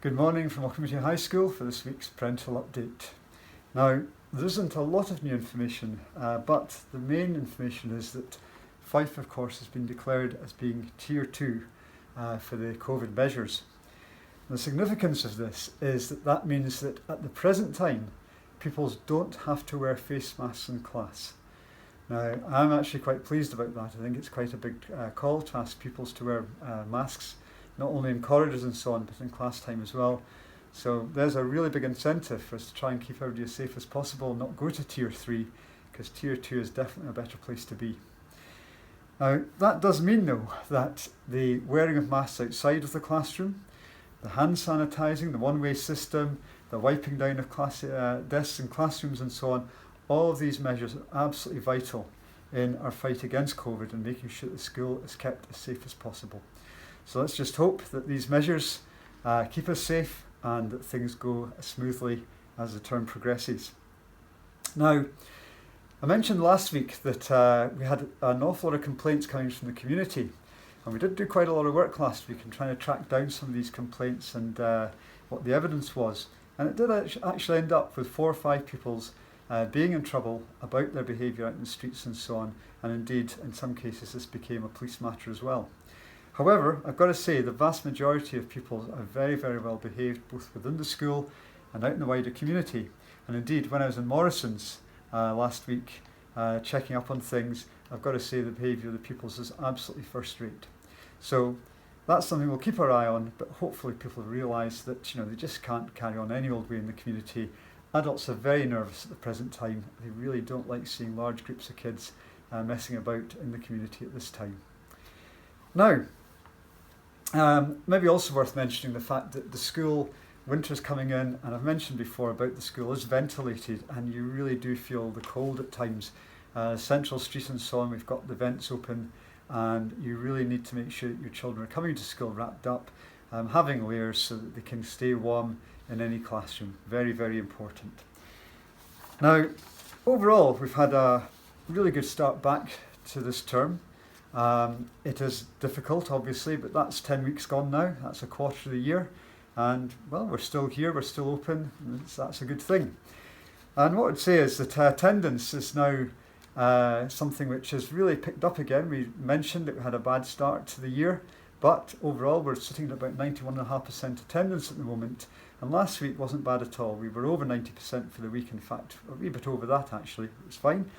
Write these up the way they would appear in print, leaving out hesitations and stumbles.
Good morning from Auchtermuchty High School for this week's parental update. Now, there isn't a lot of new information, but the main information is that Fife, of course, has been declared as being Tier 2 for the COVID measures. The significance of this is that means that at the present time, pupils don't have to wear face masks in class. Now, I'm actually quite pleased about that. I think it's quite a big call to ask pupils to wear masks, not only in corridors and so on, but in class time as well. So there's a really big incentive for us to try and keep everybody as safe as possible, not go to Tier 3, because Tier 2 is definitely a better place to be. Now, that does mean, though, that the wearing of masks outside of the classroom, the hand sanitising, the one-way system, the wiping down of desks and classrooms and so on, all of these measures are absolutely vital in our fight against COVID and making sure that the school is kept as safe as possible. So let's just hope that these measures keep us safe and that things go as smoothly as the term progresses. Now, I mentioned last week that we had an awful lot of complaints coming from the community, and we did do quite a lot of work last week in trying to track down some of these complaints and what the evidence was. And it did actually end up with 4 or 5 pupils being in trouble about their behaviour out in the streets and so on, and indeed in some cases this became a police matter as well. However, I've got to say the vast majority of pupils are very, very well behaved, both within the school and out in the wider community. And indeed, when I was in Morrison's last week checking up on things, I've got to say the behaviour of the pupils is absolutely first rate. So that's something we'll keep our eye on, but hopefully people realise that they just can't carry on any old way in the community. Adults are very nervous at the present time. They really don't like seeing large groups of kids messing about in the community at this time. Now, maybe also worth mentioning the fact that the school, winter's coming in, and I've mentioned before about the school is ventilated and you really do feel the cold at times. Central Street and so on, we've got the vents open and you really need to make sure that your children are coming to school wrapped up, having layers so that they can stay warm in any classroom. Very, very important. Now, overall, we've had a really good start back to this term. It is difficult, obviously, but that's 10 weeks gone now. That's a quarter of the year. And, well, we're still here, we're still open. That's a good thing. And what I'd say is that attendance is now something which has really picked up again. We mentioned that we had a bad start to the year, but overall we're sitting at about 91.5% attendance at the moment. And last week wasn't bad at all. We were over 90% for the week, in fact, a wee bit over that actually. It was fine.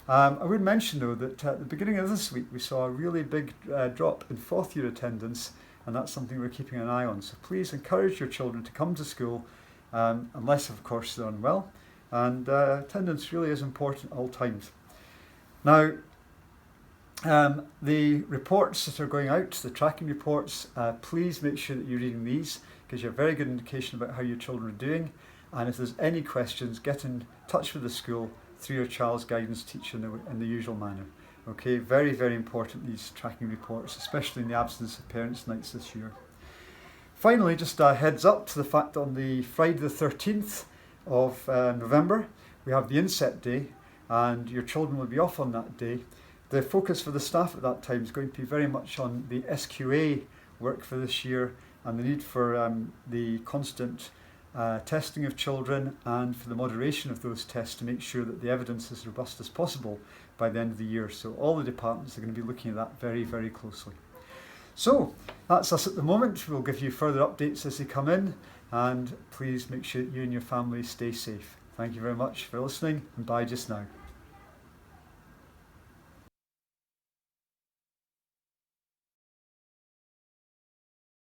I would mention though that at the beginning of this week we saw a really big drop in 4th year attendance, and that's something we're keeping an eye on. So please encourage your children to come to school, unless of course they're unwell, and attendance really is important at all times. Now, the reports that are going out, the tracking reports, please make sure that you're reading these, because you have a very good indication about how your children are doing, and if there's any questions, get in touch with the school through your child's guidance teacher in the usual manner. Okay, very, very important, these tracking reports, especially in the absence of parents' nights this year. Finally, just a heads up to the fact that on the Friday the 13th of November, we have the Inset Day, and your children will be off on that day. The focus for the staff at that time is going to be very much on the SQA work for this year and the need for the constant testing of children and for the moderation of those tests to make sure that the evidence is as robust as possible by the end of the year. So all the departments are going to be looking at that very, very closely. So that's us at the moment. We'll give you further updates as they come in, and please make sure that you and your family stay safe. Thank you very much for listening, and bye just now.